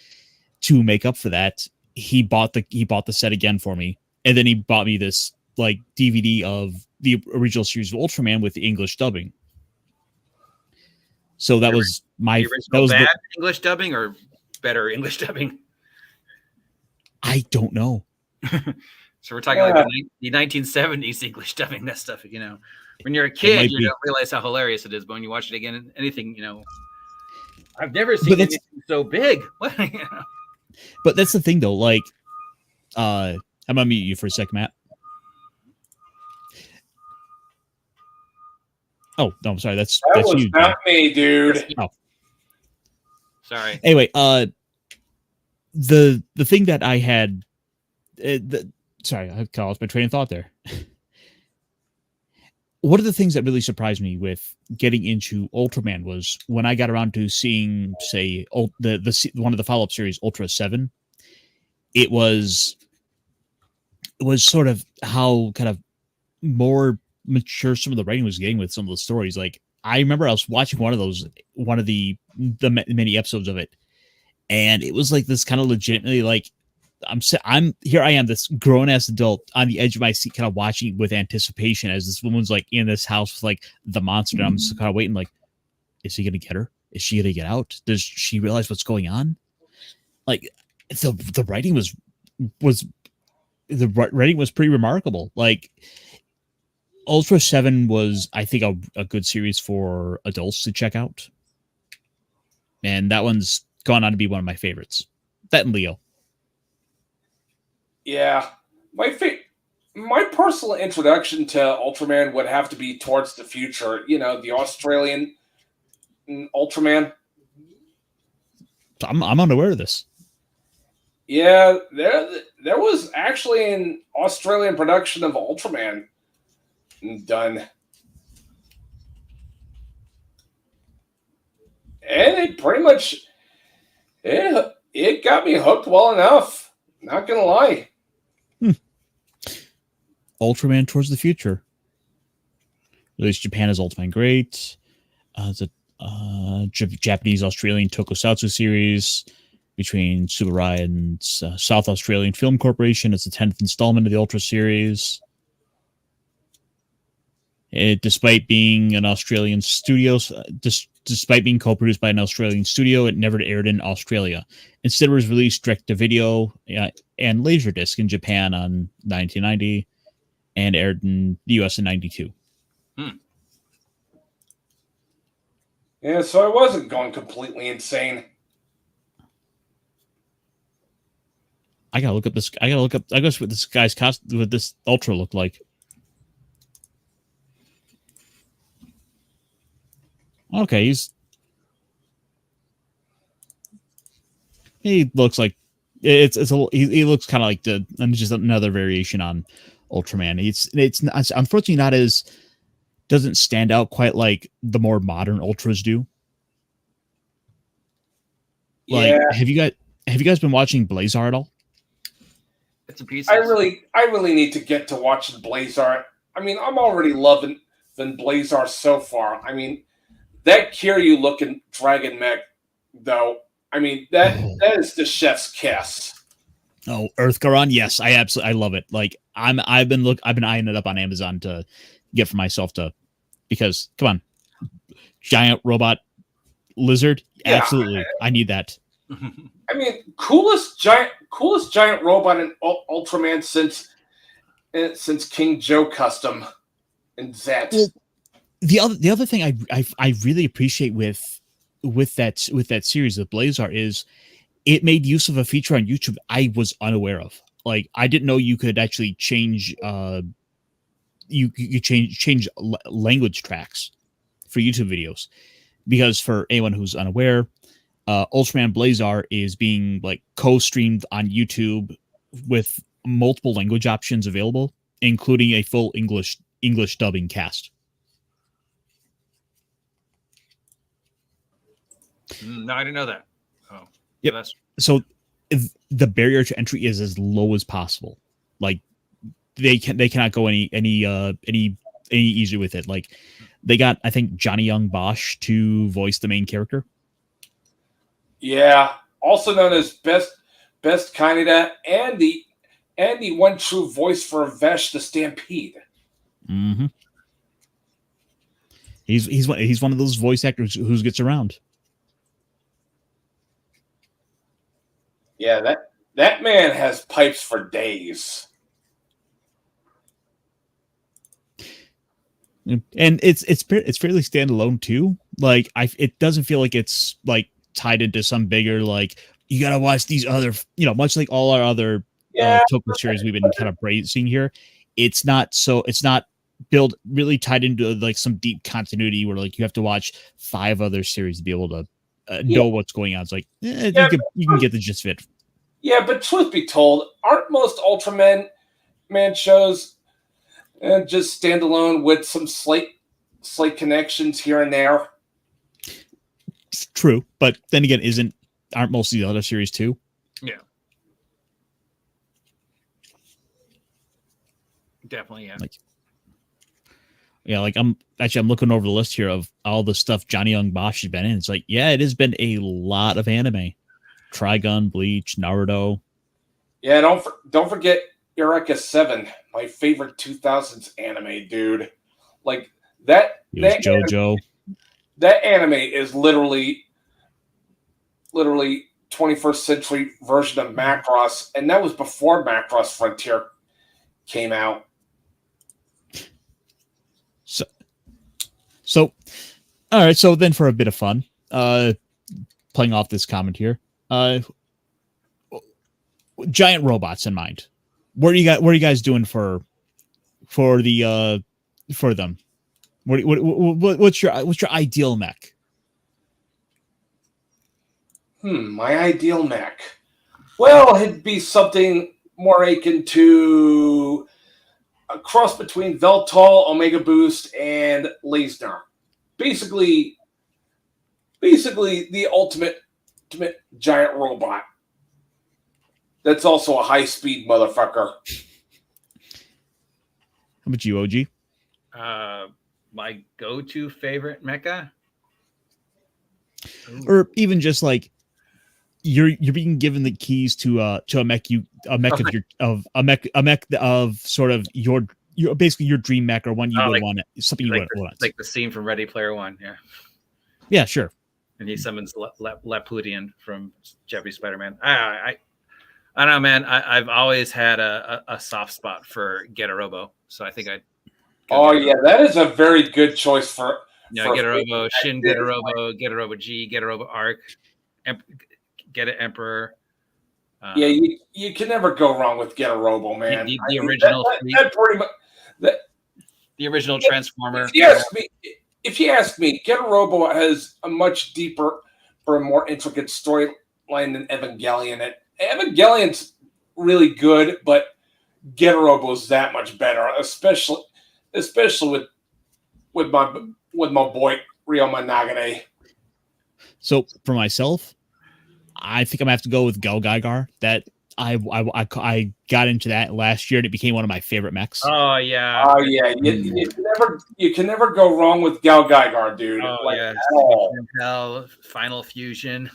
to make up for that, he bought the set again for me, and then he bought me this like DVD of the original series of Ultraman with the English dubbing. So that was my bad English dubbing or better English dubbing. I don't know. So we're talking like the 1970s English dubbing, that stuff. When you're a kid, you don't realize how hilarious it is, but when you watch it again, anything, I've never seen anything so big. But that's the thing, though. Like, I'm gonna mute you for a sec, Matt. Oh no, I'm sorry. That's was you. Not me, dude. Oh, sorry. Anyway, the thing that I had, sorry, I lost my train of thought there. One of the things that really surprised me with getting into Ultraman was when I got around to seeing, say, the one of the follow-up series, Ultra 7. It was sort of how kind of more mature some of the writing was getting with some of the stories. Like, I remember I was watching one of the many episodes of it, and it was like this kind of legitimately like, I'm here. I am this grown ass adult on the edge of my seat, kind of watching with anticipation as this woman's like in this house with like the monster. And I'm just kind of waiting, like, is he gonna get her? Is she gonna get out? Does she realize what's going on? Like, the writing was pretty remarkable. Like, Ultra 7 was, I think, a good series for adults to check out, and that one's gone on to be one of my favorites. That and Leo. Yeah, my personal introduction to Ultraman would have to be Towards the Future. The Australian Ultraman. I'm unaware of this. Yeah, there was actually an Australian production of Ultraman done, and it pretty much it got me hooked well enough. Not gonna lie. Ultraman Towards the Future. Released Japan as Ultraman Great. It's a Japanese Australian tokusatsu series between Subaru and South Australian Film Corporation. It's the 10th installment of the Ultra series. Despite being an Australian studio, despite being co-produced by an Australian studio, it never aired in Australia. Instead, it was released direct to video and Laserdisc in Japan on 1990 and aired in the US in 92. Yeah, so I wasn't going completely insane. I gotta look up this. I guess what this guy's costume, what this Ultra looked like. Okay, he looks like he looks kind of like just another variation on Ultraman. It's unfortunately not as, doesn't stand out quite like the more modern Ultras do. Like, yeah. have you guys been watching Blazar at all? It's a piece. I really need to get to watching Blazar. I mean, I'm already loving Blazar so far. I mean, that Kiryu looking dragon mech, though. I mean, that is the chef's kiss. Oh, Earthgaron, yes, I love it. Like, I've been eyeing it up on Amazon to get for myself because come on, giant robot lizard. Yeah. Absolutely, I need that. I mean, coolest giant robot in Ultraman since King Joe Custom and Zet. Well, the other thing I really appreciate with that series of Blazar is it made use of a feature on YouTube I was unaware of. Like, I didn't know you could actually change you change language tracks for YouTube videos, because for anyone who's unaware, Ultraman Blazar is being like co-streamed on YouTube with multiple language options available, including a full English dubbing cast. No, I didn't know that. Oh, yep. So the barrier to entry is as low as possible. Like, they cannot go any easier with it. Like, they got, I think, Johnny Young Bosch to voice the main character. Yeah, also known as Best Kaneda and the one true voice for Vesh the Stampede. Mm-hmm. He's one of those voice actors who gets around. Yeah, that man has pipes for days. And it's fairly standalone too. Like, it doesn't feel like it's like tied into some bigger, like, you gotta watch these other, much like all our other Toku series we've been kind of praising here. It's not built really tied into like some deep continuity where like you have to watch 5 other series to be able to know what's going on. It's like, you can get the gist of it. Yeah, but truth be told, aren't most Ultraman shows just standalone with some slight connections here and there? True, but then again, aren't most of the other series too? Yeah, definitely. Yeah. Like, I'm looking over the list here of all the stuff Johnny Young Bosch has been in. It's like, yeah, it has been a lot of anime. Trigun, Bleach, Naruto. Yeah, don't forget Eureka 7, my favorite 2000s anime, dude. Like, that JoJo. That anime is literally 21st century version of Macross, and that was before Macross Frontier came out. So all right, so then for a bit of fun, playing off this comment here, giant robots in mind. What are you guys doing for them? What's your ideal mech? My ideal mech. Well, it'd be something more akin to a cross between Veltal, Omega Boost, and Leisner. Basically the ultimate giant robot. That's also a high-speed motherfucker. How about you, OG? My go-to favorite mecha, or even just like you're being given the keys to a mech of sort of your basically your dream mech, or one you would want, something you would want. Like the scene from Ready Player One, yeah. Yeah, sure. And he summons Lapudian from Japanese Spider-Man. I don't know, man. I've always had a soft spot for Getarobo, so I think I'd. That is a very good choice for Getarobo, Shin Getarobo, Getarobo G, Getarobo Arc, Geta Emperor. You can never go wrong with Getarobo, man. The original, that pretty much the original Transformer. If you ask me, Getarobo has a much deeper or a more intricate storyline than Evangelion. Evangelion's really good, but Getarobo's that much better, especially with my boy Ryoma Nagane. So for myself, I think I'm gonna have to go with Gal Gaigar. That I got into that last year, and it became one of my favorite mechs. Oh yeah. You can never go wrong with Gal Gaigar, dude. At all. Final Fusion.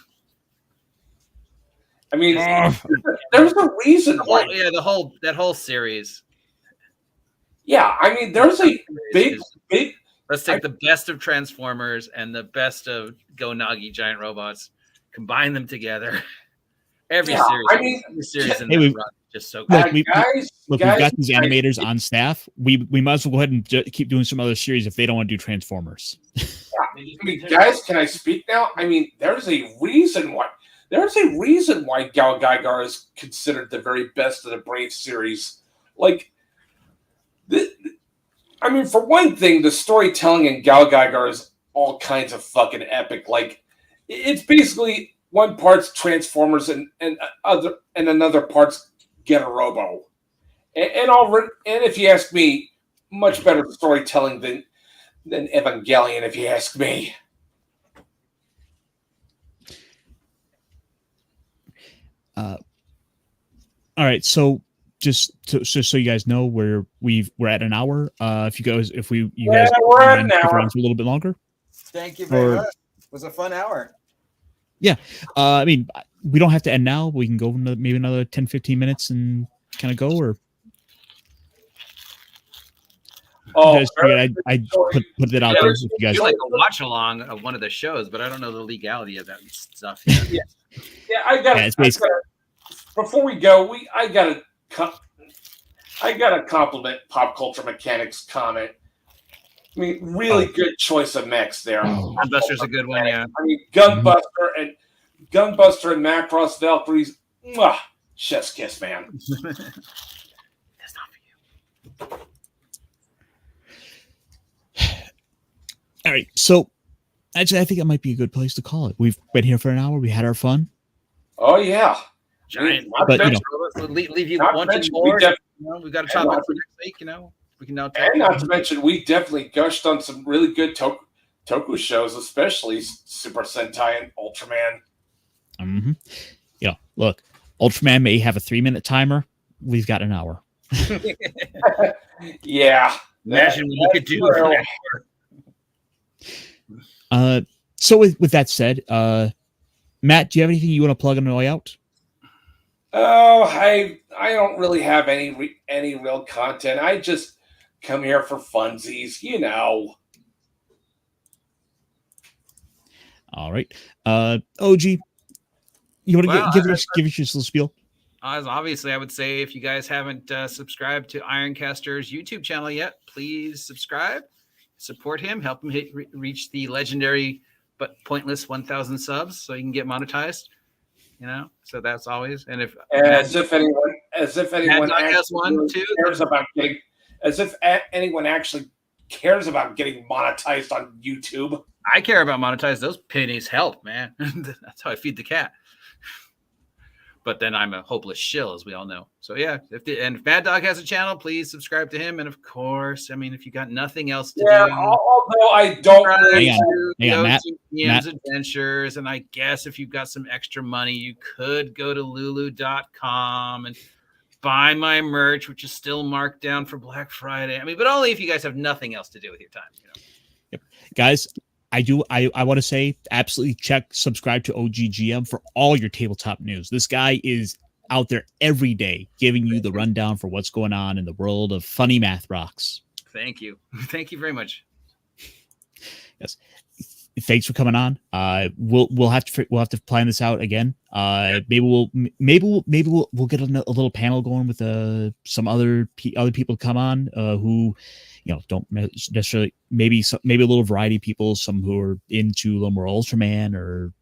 I mean, there's a reason why. That whole series. Yeah, I mean, there's a Let's take the best of Transformers and the best of Go Nagi giant robots, combine them together. Every series in that run just so good. We've got these animators on staff. We might as well go ahead and keep doing some other series if they don't want to do Transformers. Guys, can I speak now? I mean, there's a reason why Gal Gaigar is considered the very best of the Brave series. Like, for one thing, the storytelling in Gal Gaigar is all kinds of fucking epic. Like, it's basically one part's Transformers and another part's Get a Robo. And if you ask me, much better storytelling than Evangelion, if you ask me. All right, so just so you guys know, we're at an hour. If you guys we're at an hour. Around for a little bit longer. Thank you very much. It was a fun hour. Yeah, we don't have to end now. We can go maybe another 10-15 minutes and kind of go, or I put it out there. If you guys like a watch along of one of the shows, but I don't know the legality of that stuff. Before we go, I gotta compliment Pop Culture Mechanics comment. I mean, really good choice of mechs there. Gunbuster's a good one, yeah. I mean, Gunbuster and Macross Valkyries, chef's kiss, man. That's not for you. All right, so actually, I think that might be a good place to call it. We've been here for an hour. We had our fun. Oh yeah, giant. But leave you wanting more. We've got to talk about for next week. We can now talk. And not to mention, we definitely gushed on some really good Toku shows, especially Super Sentai and Ultraman. Mm-hmm. Look, Ultraman may have a 3-minute timer. We've got an hour. Yeah. Imagine what you could do for that hour. So with that said, Matt, do you have anything you want to plug on the way out? Oh, I don't really have any real content. I just come here for funsies, All right. OG, you want to give us your little spiel? Obviously, I would say if you guys haven't subscribed to Ironcaster's YouTube channel yet, please subscribe, support him, help him reach the legendary but pointless 1,000 subs so you can get monetized. So that's always. And as if anyone actually cares about getting monetized on YouTube. I care about monetized. Those pennies help, man. That's how I feed the cat. But then I'm a hopeless shill, as we all know. So yeah, if Mad Dog has a channel, please subscribe to him. And of course, if you got nothing else to do, although I don't really Matt Adventures, and I guess if you've got some extra money, you could go to lulu.com and buy my merch, which is still marked down for Black Friday. But only if you guys have nothing else to do with your time. Yep. Guys, I want to say absolutely subscribe to OGGM for all your tabletop news. This guy is out there every day giving you the rundown for what's going on in the world of funny math rocks. Thank you. Thank you very much. Yes. Thanks for coming on. We'll have to plan this out again. Maybe we'll get a little panel going with some other people to come on who don't necessarily maybe a little variety of people, some who are into a little more Ultraman or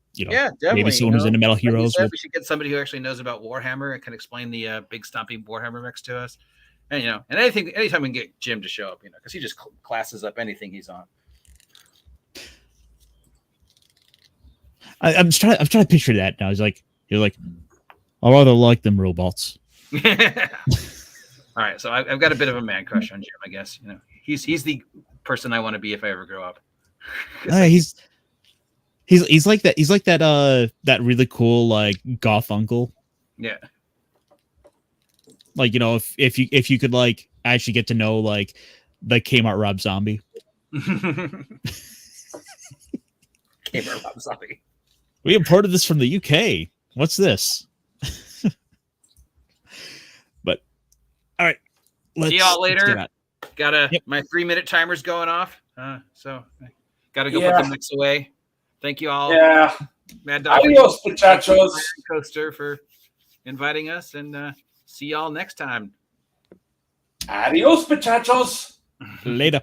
maybe someone who's into Metal Heroes. We should get somebody who actually knows about Warhammer and can explain the big stomping Warhammer mechs to us. And and anytime we can get Jim to show up, because he just classes up anything he's on. I'm trying to picture that now. You're like, I rather like them robots. All right, so I've got a bit of a man crush on Jim, I guess. He's the person I want to be if I ever grow up. He's like that. He's like that really cool goth uncle. Yeah. If you could actually get to know the Kmart Rob Zombie. Kmart Rob Zombie. We imported this from the UK. What's this? But all right, see y'all later. My 3-minute timer's going off. So got to go Yeah. put the mix away. Thank you all. Yeah. Mad Dog. Adios, Thank you, muchachos. Iron Coaster, for inviting us, and see y'all next time. Adios, muchachos. Later.